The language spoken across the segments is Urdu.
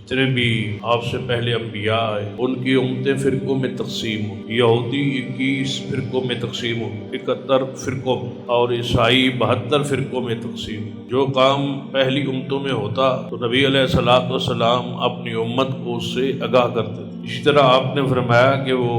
جتنے بھی آپ سے پہلے انبیاء آئے ان کی امتیں فرقوں میں تقسیم ہوں، یہودی 21 فرقوں میں تقسیم ہوں، 71 فرقوں میں، اور عیسائی 72 فرقوں میں تقسیم ہوں۔ جو کام پہلی امتوں میں ہوتا تو نبی علیہ الصلوۃ والسلام اپنی امت کو اس سے آگاہ کرتے تھے۔ اسی طرح آپ نے فرمایا کہ وہ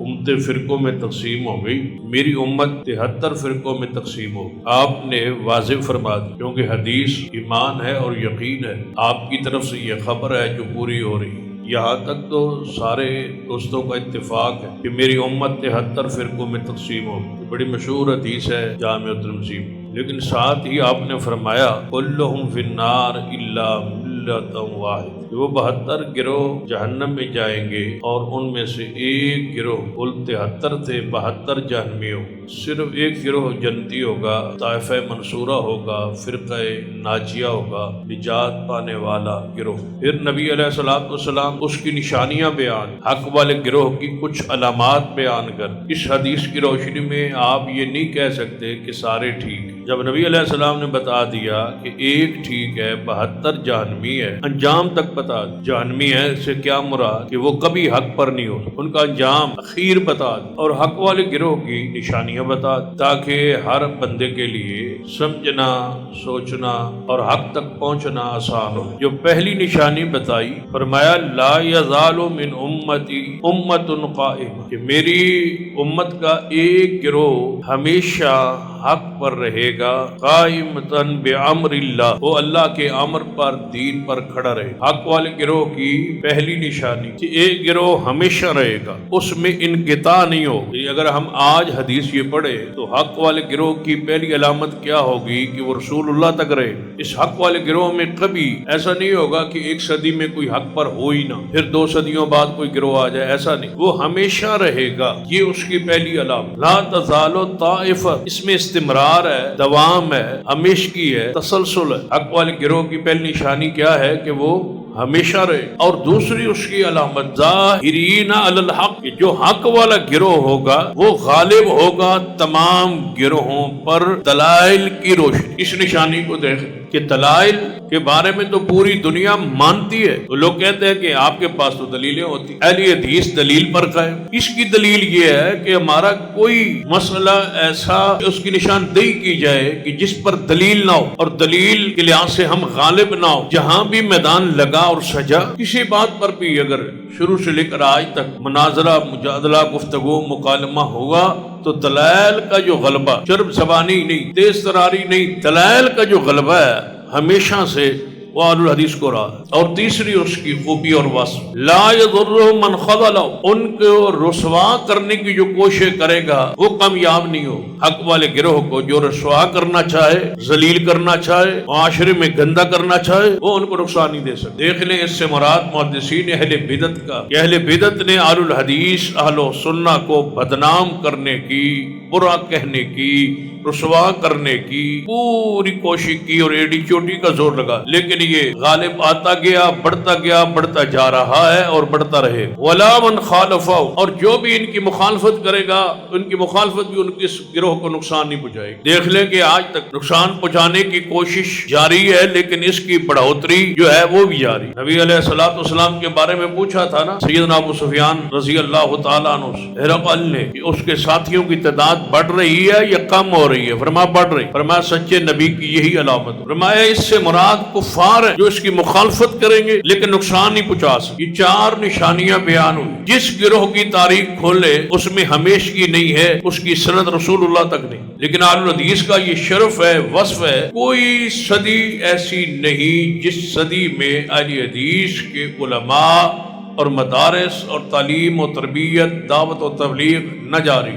امت فرقوں میں تقسیم ہو گئی، میری امت 73 فرقوں میں تقسیم ہو گئی۔ آپ نے واضح فرما دی، کیونکہ حدیث ایمان ہے اور یقین ہے، آپ کی طرف سے یہ خبر ہے جو پوری ہو رہی ہے۔ یہاں تک تو سارے دوستوں کا اتفاق ہے کہ میری امت 73 فرقوں میں تقسیم ہو گئی۔ بڑی مشہور حدیث ہے جامع الترمذی میں، لیکن ساتھ ہی آپ نے فرمایا کلہم فی النار الا ملۃ واحد، کہ وہ 72 گروہ جہنم میں جائیں گے اور ان میں سے ایک گروہ، کل 73 تھے، 72 جہنمی ہوں، صرف ایک گروہ جنتی ہوگا، طائفہ منصورہ ہوگا، فرقہ ناجیہ ہوگا، نجات پانے والا گروہ۔ پھر نبی علیہ الصلوۃ والسلام اس کی نشانیاں بیان، حق والے گروہ کی کچھ علامات بیان کر، اس حدیث کی روشنی میں آپ یہ نہیں کہہ سکتے کہ سارے ٹھیک۔ جب نبی علیہ السلام نے بتا دیا کہ ایک ٹھیک ہے، 72 جہنمی ہے، انجام تک بتا دیا۔ جہنمی ہے سے کیا مراد کہ وہ کبھی حق پر نہیں ہو، ان کا انجام اخیر بتا دیا، اور حق والے گروہ کی نشانیاں بتا دی، تاکہ ہر بندے کے لیے سمجھنا، سوچنا اور حق تک پہنچنا آسان ہو۔ جو پہلی نشانی بتائی، فرمایا لا یزال من امتی امت قائمہ، کہ میری امت کا ایک گروہ ہمیشہ حق پر رہے گا، قائمتاً بامر اللہ، وہ اللہ کے امر پر، دین پر کھڑا رہے۔ حق والے گروہ کی پہلی نشانی کہ ایک گروہ ہمیشہ رہے گا، اس میں انقطاع نہیں ہوگی۔ اگر ہم آج حدیث یہ پڑھے تو حق والے گروہ کی پہلی علامت کیا ہوگی کہ وہ رسول اللہ تک رہے۔ اس حق والے گروہ میں کبھی ایسا نہیں ہوگا کہ ایک صدی میں کوئی حق پر ہو ہی نہ، پھر 2 صدیوں بعد کوئی گروہ آ جائے، ایسا نہیں، وہ ہمیشہ رہے گا۔ یہ اس کی پہلی علامت۔ لا تزال طائفہ، اس میں استمرار ہے، دوام ہے، ہمیشگی ہے، تسلسل ہے۔ حق والے گروہ کی پہلی نشانی کیا ہے کہ وہ ہمیشہ رہے، اور دوسری اس کی علامت ظاہرین علی الحق، کہ جو حق والا گروہ ہوگا وہ غالب ہوگا تمام گروہوں پر دلائل کی روشنی۔ اس نشانی کو دیکھ کہ دلائل کے بارے میں تو پوری دنیا مانتی ہے، تو لوگ کہتے ہیں کہ آپ کے پاس تو دلیلیں ہوتی، اہل حدیث دلیل پر قائم۔ اس کی دلیل یہ ہے کہ ہمارا کوئی مسئلہ ایسا اس کی نشاندہی کی جائے کہ جس پر دلیل نہ ہو، اور دلیل کے لحاظ سے ہم غالب نہ ہو۔ جہاں بھی میدان لگا اور سجا، کسی بات پر بھی اگر شروع سے لے کر آج تک مناظرہ، مجادلہ، گفتگو، مکالمہ ہوگا تو دلائل کا جو غلبہ، چرب زبانی نہیں، تیز تراری نہیں، دلائل کا جو غلبہ ہے ہمیشہ سے وہ اہل الحدیث کو رہا ہے۔ اور تیسری اس کی خوبی اور وصف، لا یضرهم من خذلهم، ان کو رسوا کرنے کی جو کوشش کرے گا وہ کامیاب نہیں ہو۔ حق والے گروہ کو جو رسوا کرنا چاہے، ذلیل کرنا چاہے، معاشرے میں گندا کرنا چاہے، وہ ان کو نقصان نہیں دے سکتے۔ دیکھ لیں اس سے مراد محدثین اہل بدعت کا، کہ اہل بدعت نے اہل الحدیث، اہل سنہ کو بدنام کرنے کی، برا کہنے کی، رسوا کرنے کی پوری کوشش کی اور ایڈی چوٹی کا زور لگا، لیکن یہ غالب آتا گیا، بڑھتا گیا، بڑھتا جا رہا ہے اور بڑھتا رہے۔ وَلَا مَنْ خَالَفَهُ، اور جو بھی ان کی مخالفت کرے گا، ان کی مخالفت بھی ان کے گروہ کو نقصان نہیں پہنچائے گی۔ دیکھ لیں کہ آج تک نقصان پہنچانے کی کوشش جاری ہے، لیکن اس کی بڑھوتری جو ہے وہ بھی جاری۔ نبی علیہ الصلوۃ والسلام کے بارے میں پوچھا تھا نا سیدنا ابو سفیان رضی اللہ تعالیٰ عنہ سے، ہرقل نے، کہ اس کے ساتھیوں کی تعداد بڑھ رہی ہے یا کم ہو رہی ہے؟ فرمایا بڑھ رہی۔ فرمایا سچے نبی کی یہی علامت۔ فرمایا اس سے مراد کفار ہیں جو اس کی مخالفت کریں گے لیکن نقصان نہیں پہنچا سکتے۔ یہ 4 نشانیاں بیان ہوئی۔ جس گروہ کی تاریخ کھولے اس میں ہمیشگی نہیں ہے، اس کی سند رسول اللہ تک نہیں، لیکن اہل الحدیث کا یہ شرف ہے، وصف ہے، کوئی صدی ایسی نہیں جس صدی میں اہل حدیث کے علماء اور مدارس اور تعلیم و تربیت، دعوت و تبلیغ نہ جاری۔